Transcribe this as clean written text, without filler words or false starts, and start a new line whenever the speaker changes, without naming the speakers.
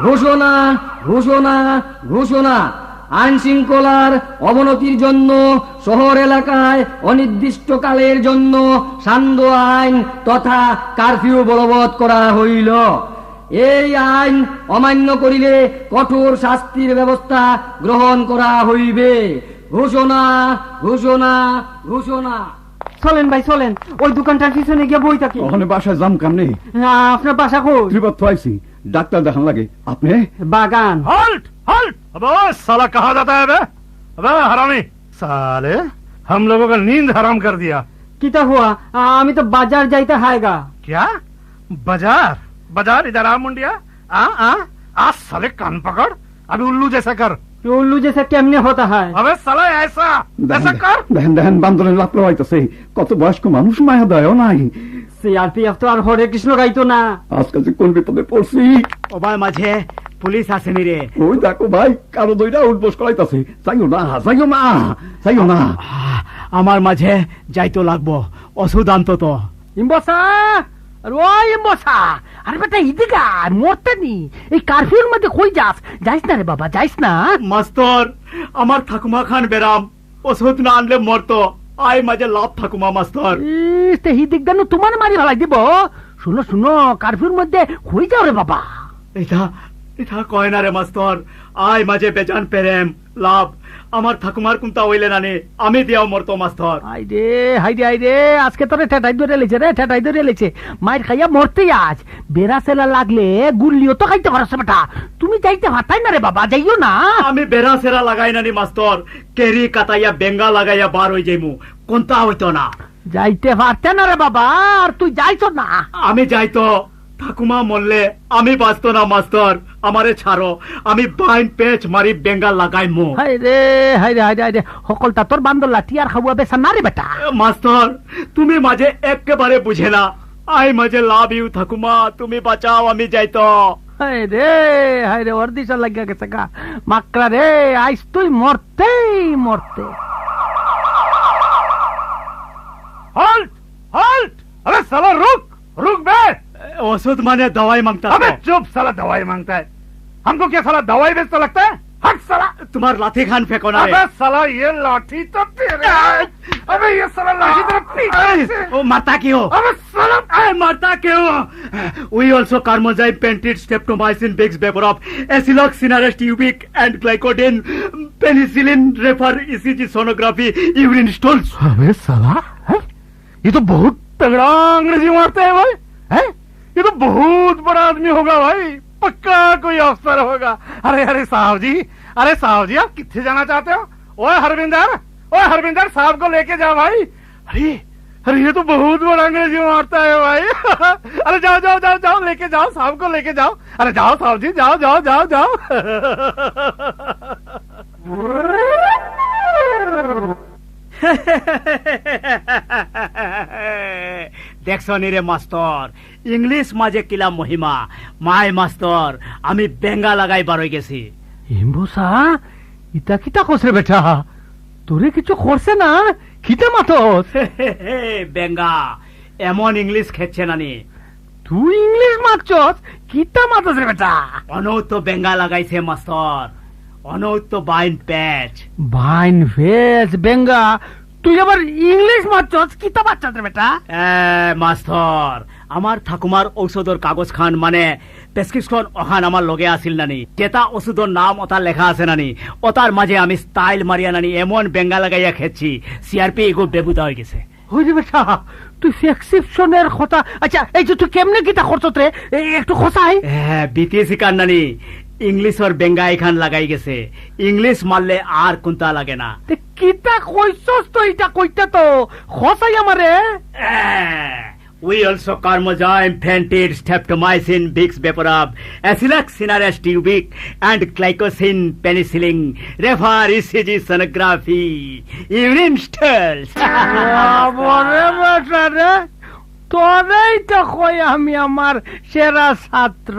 ঘোষণা ঘোষণা ঘোষণা আইন শৃঙ্খলার অবনতির জন্য শহর এলাকায় অনির্দিষ্টকালের জন্য সান্ধ্য আইন তথা কারফিউ বলবৎ করা হইল। এই আইন অমান্য করিলে কঠোর শাস্তির ব্যবস্থা গ্রহণ করা হইবে। ঘোষণা ঘোষণা ঘোষণা।
চলেন ভাই চলেন, ওই দোকানটার পিছনে গিয়ে বই থাকি।
ওখানে বাসায় জাম কাম নেই।
আপনার বাসা কই?
ত্রিপথ আইছি, ডাক্তার দেখান লাগে। আপনি?
বাগান।
Halt halt! अबे साला कहाँ जाता है बे? अबे हरामी साले, हम लोगों का नींद हराम कर दिया।
কিতা হুয়া? আমি তো বাজার যাইতে হায়গা।
क्या बाजार? बाजार इधर आ मुंडिया। आ साले कान पकड़, अभी उल्लू जैसा कर।
উল্লু জেসে কেমনে হতা হয়?
अबे साला ऐसा ऐसा कर।
দেখেন দেখেন বান্দরের লাফ লওয়াইতেছে। কত বয়স্ক মানুষ, মায়া দয়াও নাই।
সিআরপিএফ তো আর হরে কৃষ্ণ গাইতো না।
আজকাল যে কোন বিপদে পড়ছি।
ওবার মাঝে পুলিশ আসেনি রে।
ওই দেখো ভাই, কারো দইরা উঠবোস করাইতেছে। যাইও না যাইও না যাইও না।
আমার মাঝে যাইতো লাগবো, ওষুধ আনতো তো।
ইম্বসা, আর ওই ইম্বসা, আরে বেটা ইদিকা মরতে নি। এই কারফিউর মধ্যে কই যাইস না রে বাবা, যাইস না।
মাস্টার, আমার ঠাকুমা খান বেরাম, ওষুধ না আনলে মরতো। আয় মাঝে লাভ ঠাকুমা মাস্টার।
তে হিদিক দানু তোমার মারি ভালাই দিব। শুনো শুনো, কারফিউর মধ্যে কই যাও রে বাবা।
এটা এটা কয় না রে মাস্টার। আয় মাঝে বেজান পেরেম লাভ, আমার ঠাকুমার কোনটা হইলে না নে, আমি দিয়াও মরতো মাস্টার।
হাই রে আজকে তোরে ঠেটাই ধরে লেছে রে, ঠেটাই ধরে লেছে। মায়ের খাইয়া মরতে আজ। বেড়া সেলা লাগলে গুল্লিও তো খাইতে পারছ বেটা। তুমি যাইতে পারতাই না রে বাবা, যাইও না।
আমি বেড়া সেরা লাগাই না নি মাস্টার, কেরি কাটাইয়া বেঙ্গা লাগাইয়া বার হয়ে যাইমু, কোনটা হইতো না।
যাইতে পারতে না রে বাবা, আর তুই যাইছ না।
আমি যাইতো, ঠাকুমা মরলে আমি বাঁচতো না মাস্টার। আমারে ছাড়ো, আমি বাইন পেচ মারি বেঙ্গা লাগাই মু।
হাই রে সকলটা তোর বান্দর লাঠি আর খাওয়া বেসা না রে বেটা।
মাস্টার, তুমি মাঝে একেবারে বুঝে না। আই মাঝে লাভ ইউ ঠাকুমা, তুমি বাঁচাও, আমি যাইতো।
হাই রে ওর দিশা লাগিয়া গেছে গা মাকড়া রে। আইস তুই মরতেই মরতে।
Halt halt! अबे साला रुक रुक बे।
ওষুধ মানে দवाई मांगता
अबे चुप, साला दवाई मांगता है। हमको क्या साला दवाई बेचता लगता है? हट साला।
তোমার লাঠি খান ফেঁকো না রে।
अबे साला ये लाठी तो तेरे। अबे ये साला लाठी तेरे पीछे से।
ও মারতা কি হো?
अबे साला
মারতা কে হো? We also carmozyme pentids streptomycin Vicks vapour of Aciloc Sinarest Eubiq and Glycodin penicillin refer ECG sonography urine stools.
अबे साला ये तो बहुत तगड़ा अंग्रेजी मारता है भाई। हैं? ये तो बहुत बड़ा आदमी होगा भाई, पक्का कोई अफसर होगा। अरे साहब जी, अरे साहब जी, आप कितने जाना चाहते हो? ओए हरविंदर साहब को लेके जाओ भाई। अरे ये तो बहुत बड़ा अंग्रेजी मारता है भाई। अरे जाओ जाओ जाओ जाओ, लेके जाओ साहब को, लेके जाओ। अरे जाओ साहब जी, जाओ जाओ जाओ जाओ।
দেখছো নি রে মাস্টার, ইংলিশ মাঝে কিলা মহিমা। মাই মাস্টার, আমি বেঙ্গা লাগাই বার হয়ে গেছি।
ইম্বসা, ইতা কিতা কসরে বেটা? তোরে কিছু করছে না? কিতা মাতস?
বেঙ্গা এমন ইংলিশ খেচ্ছে নানি।
তুই ইংলিশ মাতছস? কিতা মাতস রে বেটা?
অনৌত বেঙ্গা লাগাইছে মাস্টার, অনৌত বাইন প্যাচ।
বাইন ভেজ বেঙ্গা, তুই আবার ইংলিশ মাতছস? কিতা বাচ্চা রে বেটা?
মাস্টার, আমার ঠাকুমার ঔষধর কাগজ খান মানে প্রেসক্রিপশন ওখান আমার লগে আসিল নানি। যেটা ওষুধর নাম ওটার লেখা আছে নানি, ওটার মাঝে আমি স্টাইল মারিয়া নানি এমন বেঙ্গা লাগাইয়া খেয়েছি, সিআরপি এগো বেবুতা হয়ে গেছে।
হই রে বেটা, তুই প্রেসক্রিপশনের কথা। আচ্ছা এই যে তুই কেমনে কিতা করছস রে, একটু খোসাই।
বিটিএসি কান নানি, ইংলিশ আর বেঙ্গা এখান লাগাই গেছে। ইংলিশ মারলে আর কোনটা লাগে না।
কিতা কইছস তো? এটা কইতা তো খোসাই আমারে।
We also carmozyme, fentid, streptomycin, Vicks Vaporub, Acilac cinerast ubic, and glycosin penicillin, refer ECG sonography, urine stools.
বরে বেটা রে, তোরেই তো কই আমি আমার সেরা ছাত্র।